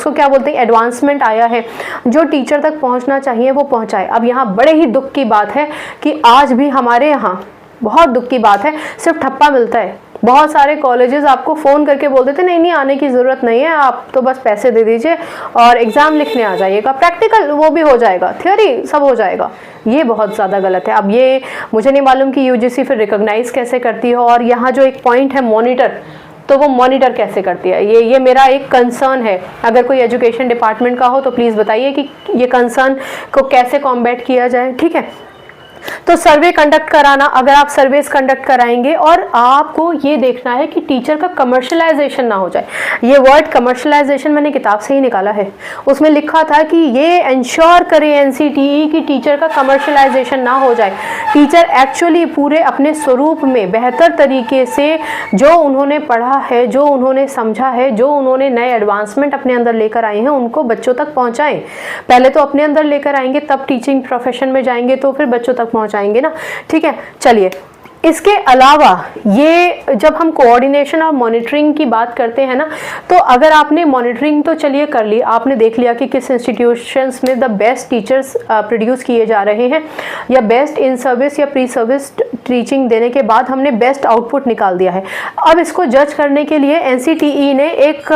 उसको क्या बोलते हैं, एडवांसमेंट आया है, जो टीचर तक पहुंचना चाहिए वो पहुंचाए। अब यहाँ बड़े ही दुख की बात है कि आज भी हमारे यहाँ, बहुत दुख की बात है, सिर्फ ठप्पा मिलता है। बहुत सारे कॉलेजेस आपको फ़ोन करके बोल देते नहीं नहीं आने की ज़रूरत नहीं है, आप तो बस पैसे दे दीजिए और एग्ज़ाम लिखने आ जाइएगा, प्रैक्टिकल वो भी हो जाएगा, थ्योरी सब हो जाएगा। ये बहुत ज़्यादा गलत है। अब ये मुझे नहीं मालूम कि यूजीसी फिर रिकॉग्नाइज़ कैसे करती है, और यहाँ जो एक पॉइंट है मॉनिटर, तो वो मॉनिटर कैसे करती है, ये मेरा एक कंसर्न है। अगर कोई एजुकेशन डिपार्टमेंट का हो तो प्लीज़ बताइए कि ये कंसर्न को कैसे कॉम्बैट किया जाए, ठीक है। तो सर्वे कंडक्ट कराना, अगर आप सर्वेस कंडक्ट कराएंगे, और आपको ये देखना है कि टीचर का कमर्शलाइजेशन ना हो जाए। ये वर्ड कमर्शलाइजेशन मैंने किताब से ही निकाला है, उसमें लिखा था कि ये इंश्योर करे एनसीटीई कि टीचर का कमर्शलाइजेशन ना हो जाए। टीचर एक्चुअली पूरे अपने स्वरूप में बेहतर तरीके से जो उन्होंने पढ़ा है, जो उन्होंने समझा है, जो उन्होंने नए एडवांसमेंट अपने अंदर लेकर आए हैं, उनको बच्चों तक पहुँचाएँ। पहले तो अपने अंदर लेकर आएंगे, तब टीचिंग प्रोफेशन में जाएंगे, तो फिर बच्चों तक पहुंचाएंगे ना, ठीक है। चलिए, इसके अलावा ये जब हम कोऑर्डिनेशन और मॉनिटरिंग की बात करते हैं ना, तो अगर आपने मॉनिटरिंग तो चलिए कर ली, आपने देख लिया कि किस इंस्टीट्यूशंस में द बेस्ट टीचर्स प्रोड्यूस किए जा रहे हैं, या बेस्ट इन सर्विस या प्री सर्विस टीचिंग देने के बाद हमने बेस्ट आउटपुट निकाल दिया है। अब इसको जज करने के लिए एनसीटीई ने एक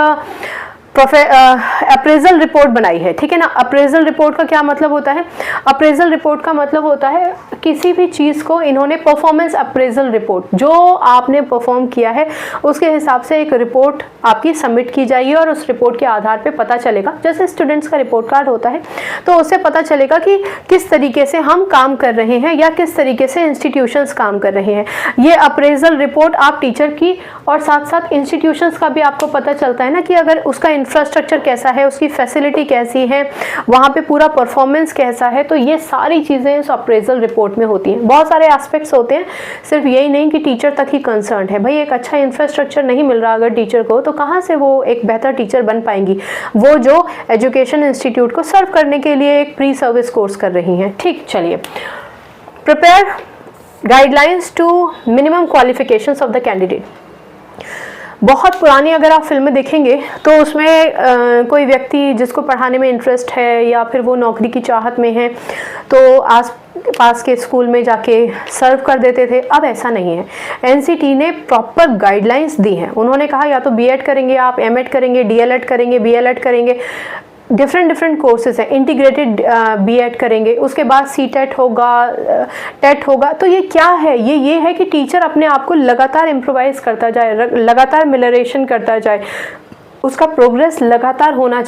अप्रेजल रिपोर्ट बनाई है, ठीक है ना। अप्रेजल रिपोर्ट का क्या मतलब होता है, अप्रेजल रिपोर्ट का मतलब होता है किसी भी चीज़ को इन्होंने परफॉर्मेंस अप्रेजल रिपोर्ट, जो आपने परफॉर्म किया है उसके हिसाब से एक रिपोर्ट आपकी सबमिट की जाएगी, और उस रिपोर्ट के आधार पे पता चलेगा, जैसे स्टूडेंट्स का रिपोर्ट कार्ड होता है, तो उससे पता चलेगा कि किस तरीके से हम काम कर रहे हैं या किस तरीके से इंस्टीट्यूशंस काम कर रहे हैं। ये अप्रेजल रिपोर्ट आप टीचर की और साथ साथ इंस्टीट्यूशंस का भी आपको पता चलता है ना, कि अगर उसका इंफ्रास्ट्रक्चर कैसा है, उसकी फैसिलिटी कैसी है, वहाँ पे पूरा परफॉर्मेंस कैसा है, तो ये सारी चीज़ें इस अप्रेजल रिपोर्ट में होती हैं। बहुत सारे एस्पेक्ट्स होते हैं, सिर्फ यही नहीं कि टीचर तक ही कंसर्न है। भाई एक अच्छा इंफ्रास्ट्रक्चर नहीं मिल रहा अगर टीचर को, तो कहाँ से वो एक बेहतर टीचर बन पाएंगी, वो जो एजुकेशन इंस्टीट्यूट को सर्व करने के लिए एक प्री सर्विस कोर्स कर रही हैं, ठीक। चलिए, prepare guidelines to minimum qualifications of the candidate. बहुत पुरानी अगर आप फिल्में देखेंगे तो उसमें कोई व्यक्ति जिसको पढ़ाने में इंटरेस्ट है या फिर वो नौकरी की चाहत में है, तो आस पास के स्कूल में जाके सर्व कर देते थे। अब ऐसा नहीं है, एनसीटी ने प्रॉपर गाइडलाइंस दी हैं। उन्होंने कहा या तो बीएड करेंगे आप, एमएड करेंगे, डीएलएड करेंगे, बीएलएड करेंगे, डिफरेंट कोर्सेज हैं, इंटीग्रेटेड बीएड करेंगे, उसके बाद सीटेट होगा, टेट होगा। तो ये क्या है, ये है कि टीचर अपने आप को लगातार इम्प्रोवाइज करता जाए, लगातार मिलरेशन करता जाए, उसका प्रोग्रेस लगातार होना चाहिए।